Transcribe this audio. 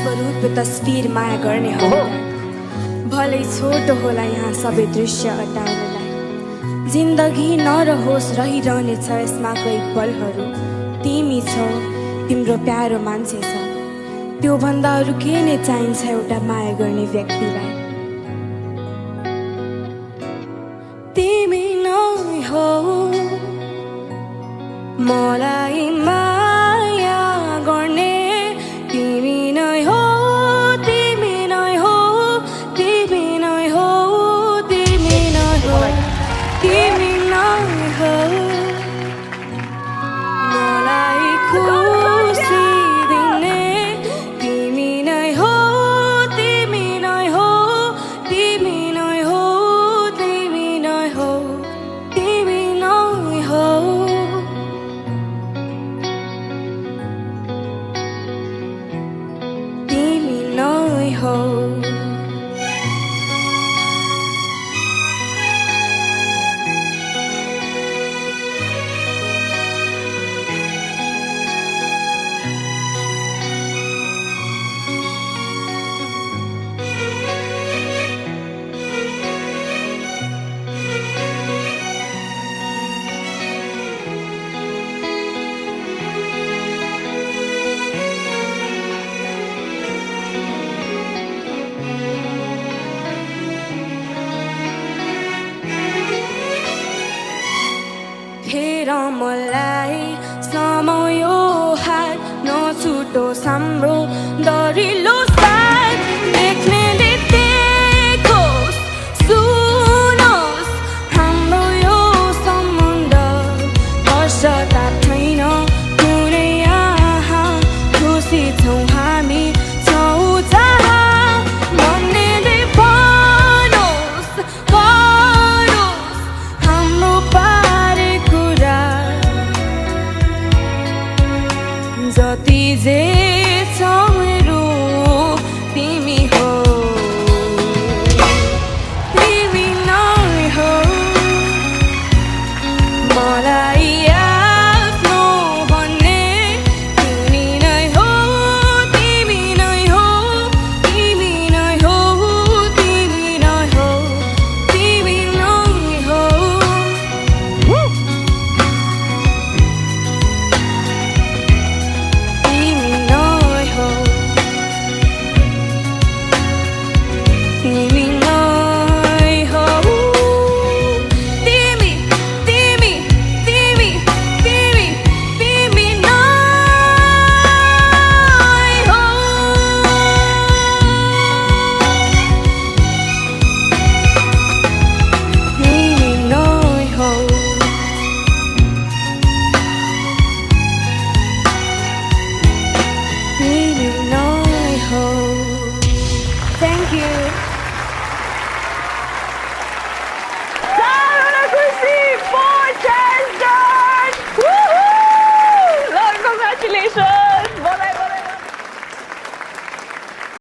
स्वरूप तस्वीर माया गर्नेहरू भलै छोटो होला यहाँ सबै दृश्य अटाउनलाई। जिन्दगी नरहोस् रहिरहनेछ यसमा कोही पलहरू। तिमी छौ, तिम्रो प्यारो मान्छे छ, त्यो भन्दा अरू के नै चाहिन्छ एउटा माया गर्ने व्यक्तिलाई। तिमी नै हो मलाई माया गर्ने, तिमी नै हो, तिमी नै हो, तिमी नै हो, तिमी नै हो, तिमी नै हो मलाई खुसी दिने, तिमी नै हो, तिमी नै हो, तिमी नै हो, तिमी नै हो, तिमी नै हो। तिमी नै हो। हेर मलाई समय हात नछुटोस् हाम्रो दरिलो